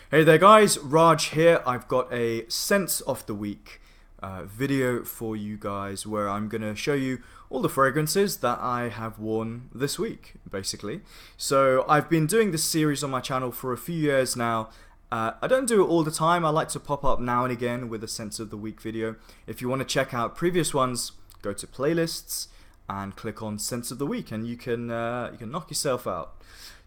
Hey there guys, Raj here. I've got a Scent of the Week video for you guys where I'm going to show you all the fragrances that I have worn this week, basically. So I've been doing this series on my channel for a few years now. I don't do it all the time. I like to pop up now and again with a Scent of the Week video. If you want to check out previous ones, go to playlists and click on Scent of the Week and you can knock yourself out.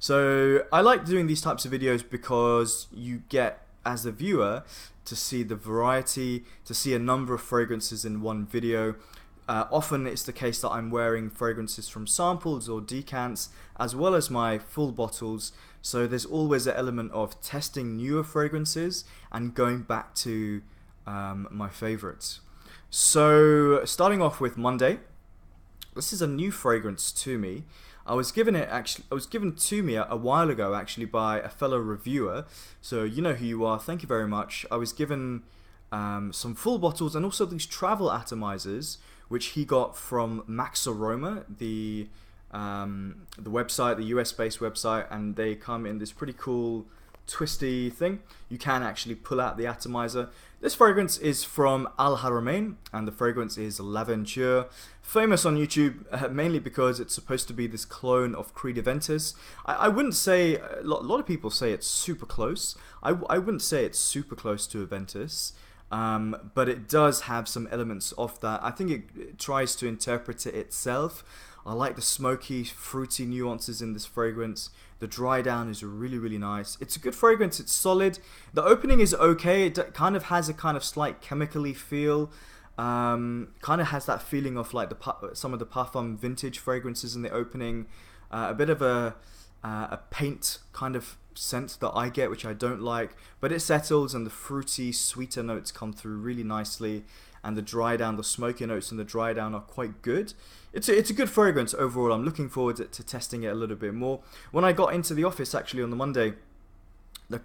So I like doing these types of videos because you get, as a viewer, to see the variety, to see a number of fragrances in one video. Often it's the case that I'm wearing fragrances from samples or decants as well as my full bottles, so there's always an element of testing newer fragrances and going back to my favorites. So starting off with Monday, this is a new fragrance to me. It was given to me a while ago actually by a fellow reviewer, so you know who you are, thank you very much. I was given some full bottles and also these travel atomizers which he got from Max Aroma, the website, the US based website, and they come in this pretty cool twisty thing. You can actually pull out the atomizer. This fragrance is from Haramain and the fragrance is L'Aventure, famous on YouTube mainly because it's supposed to be this clone of Creed Aventus. I wouldn't say, a lot of people say it's super close. I wouldn't say it's super close to Aventus, but it does have some elements of that. I think it tries to interpret it itself. I like the smoky, fruity nuances in this fragrance. The dry down is really nice. It's a good fragrance, it's solid. The opening is okay, it kind of has a kind of slight chemically feel. Kind of has that feeling of like some of the Parfum vintage fragrances in the opening. A bit of a paint kind of scent that I get, which I don't like. But it settles and the fruity, sweeter notes come through really nicely. And the dry down, the smoky notes and the dry down are quite good. It's a good fragrance overall. I'm looking forward to testing it a little bit more. When I got into the office actually on the Monday,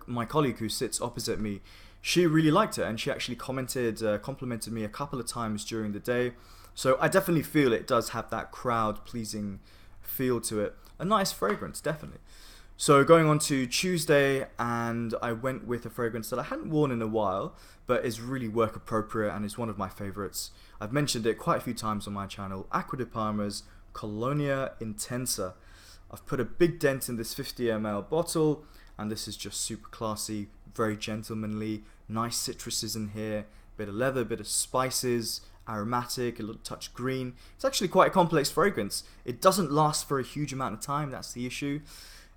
my colleague who sits opposite me, she really liked it and she actually complimented me a couple of times during the day. So I definitely feel it does have that crowd pleasing feel to it. A nice fragrance, definitely. So going on to Tuesday, and I went with a fragrance that I hadn't worn in a while, but is really work appropriate and is one of my favorites. I've mentioned it quite a few times on my channel, Acqua de Parma's Colonia Intensa. I've put a big dent in this 50 ml bottle, and this is just super classy, very gentlemanly, nice citruses in here, bit of leather, bit of spices, aromatic, a little touch green. It's actually quite a complex fragrance. It doesn't last for a huge amount of time, that's the issue.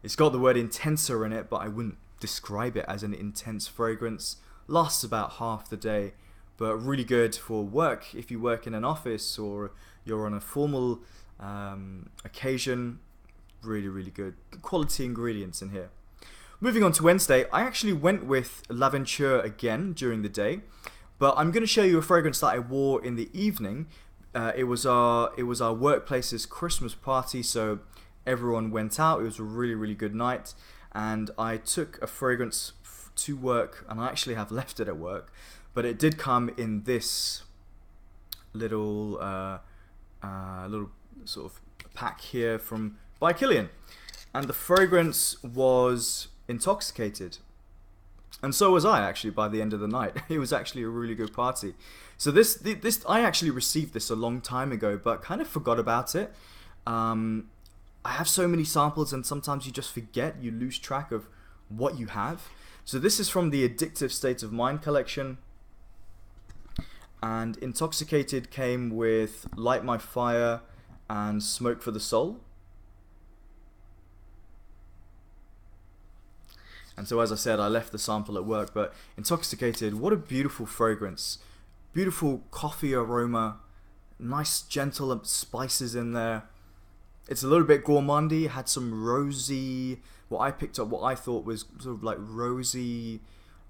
It's got the word Intensa in it, but I wouldn't describe it as an intense fragrance. Lasts about half the day, but really good for work. If you work in an office or you're on a formal occasion, really good. Good quality ingredients in here. Moving on to Wednesday, I actually went with L'Aventure again during the day, but I'm going to show you a fragrance that I wore in the evening. It was our workplace's Christmas party, so everyone went out. It was a really good night, and I took a fragrance to work, and I actually have left it at work, but it did come in this little sort of pack here by Kilian, and the fragrance was Intoxicated, and so was I actually by the end of the night. It was actually a really good party. So this I actually received this a long time ago, but kind of forgot about it. I have so many samples and sometimes you just forget, you lose track of what you have. So this is from the Addictive State of Mind collection, and Intoxicated came with Light My Fire and Smoke for the Soul. And so as I said, I left the sample at work, but Intoxicated, what a beautiful fragrance. Beautiful coffee aroma, nice gentle spices in there. It's a little bit gourmandy, had some rosy, what I thought was sort of like rosy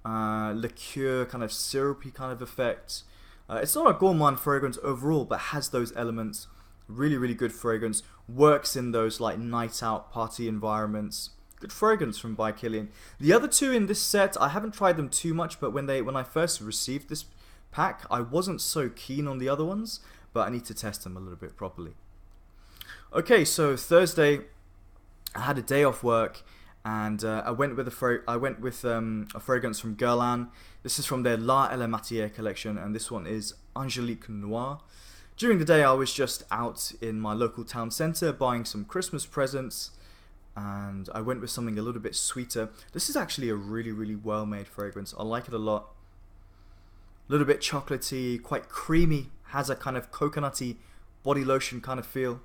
liqueur, kind of syrupy kind of effect. It's not a gourmand fragrance overall, but has those elements. Really good fragrance. Works in those like night out party environments. Good fragrance from by Kilian. The other two in this set, I haven't tried them too much, but when I first received this pack, I wasn't so keen on the other ones, but I need to test them a little bit properly. Okay, so Thursday, I had a day off work and I went with a fragrance from Guerlain. This is from their La Elle Matière collection, and this one is Angelique Noire. During the day, I was just out in my local town centre buying some Christmas presents, and I went with something a little bit sweeter. This is actually a really, really well-made fragrance. I like it a lot. A little bit chocolatey, quite creamy, has a kind of coconutty body lotion kind of feel.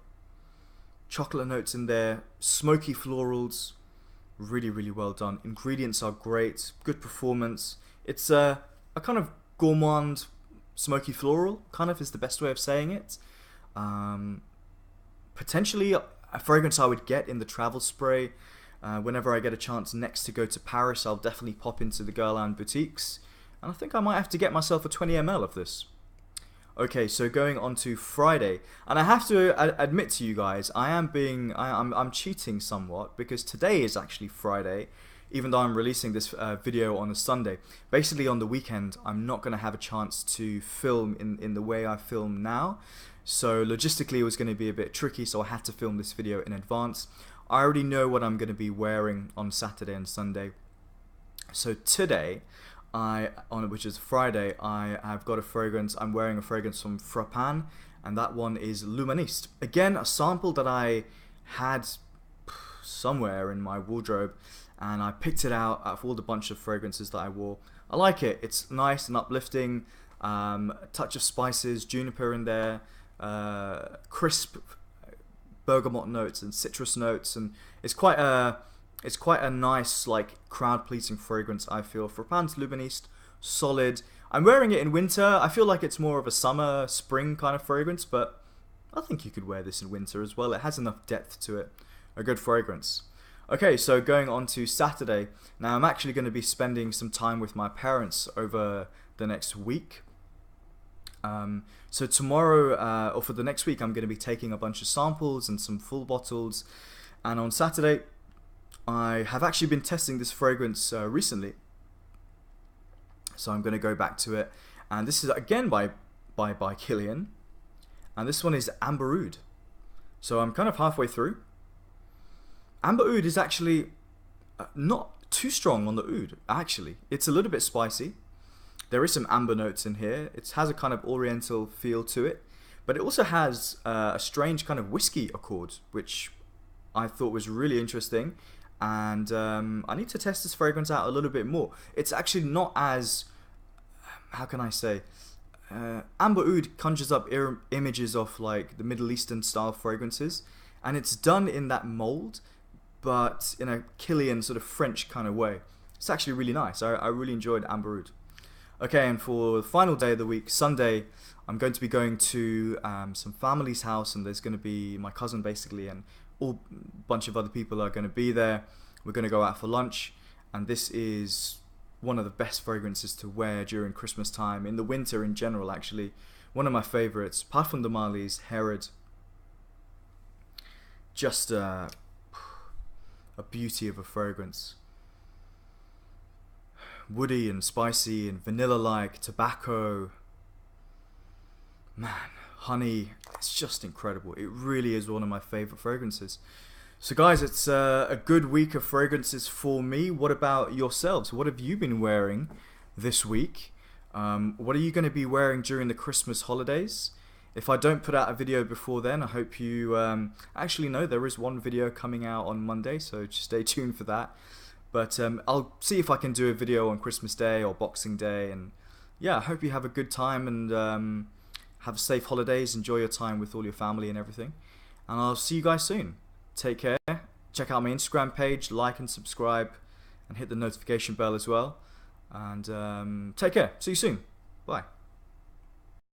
Chocolate notes in there, smoky florals, really, really well done. Ingredients are great, good performance. It's a kind of gourmand, smoky floral, kind of is the best way of saying it. Potentially a fragrance I would get in the travel spray. Whenever I get a chance next to go to Paris, I'll definitely pop into the Guerlain boutiques. And I think I might have to get myself a 20 ml of this. Okay, so going on to Friday, and I have to admit to you guys, I'm cheating somewhat, because today is actually Friday, even though I'm releasing this video on a Sunday. Basically on the weekend, I'm not going to have a chance to film in the way I film now, so logistically it was going to be a bit tricky, so I had to film this video in advance. I already know what I'm going to be wearing on Saturday and Sunday. So today, which is Friday, I have got a fragrance. I'm wearing a fragrance from Frapin, and that one is L'Humaniste. Again, a sample that I had somewhere in my wardrobe, and I picked it out of all the bunch of fragrances that I wore. I like it. It's nice and uplifting. A touch of spices, juniper in there, crisp bergamot notes and citrus notes, and it's quite a nice, like, crowd-pleasing fragrance, I feel. Frapin's L'Humaniste, solid. I'm wearing it in winter. I feel like it's more of a summer, spring kind of fragrance, but I think you could wear this in winter as well. It has enough depth to it. A good fragrance. Okay, so going on to Saturday. Now, I'm actually going to be spending some time with my parents over the next week. So tomorrow, or for the next week, I'm going to be taking a bunch of samples and some full bottles. And on Saturday, I have actually been testing this fragrance recently, so I'm going to go back to it. And this is again by Kilian, and this one is Amber Oud. So I'm kind of halfway through. Amber Oud is actually not too strong on the oud. Actually, it's a little bit spicy. There is some amber notes in here. It has a kind of oriental feel to it, but it also has a strange kind of whiskey accord, which I thought was really interesting. And I need to test this fragrance out a little bit more. It's actually not as, how can I say, Amber Oud conjures up images of like the Middle Eastern style fragrances, and it's done in that mold, but in a Kilian sort of French kind of way. It's actually really nice. I really enjoyed Amber Oud. Okay, and for the final day of the week, Sunday, I'm going to be going to some family's house, and there's going to be my cousin basically, and a bunch of other people are going to be there. We're going to go out for lunch, and this is one of the best fragrances to wear during Christmas time, in the winter in general actually. One of my favorites, Parfums de Marly's Herod. Just a beauty of a fragrance. Woody and spicy and vanilla-like, tobacco. Man, honey, it's just incredible. It really is one of my favorite fragrances. So guys, it's a good week of fragrances for me. What about yourselves? What have you been wearing this week? What are you going to be wearing during the Christmas holidays? If I don't put out a video before then, I hope you actually know there is one video coming out on Monday, so just stay tuned for that. But I'll see if I can do a video on Christmas Day or Boxing Day, and yeah, I hope you have a good time and have safe holidays, enjoy your time with all your family and everything, and I'll see you guys soon. Take care, check out my Instagram page, like and subscribe, and hit the notification bell as well, and take care, see you soon, bye.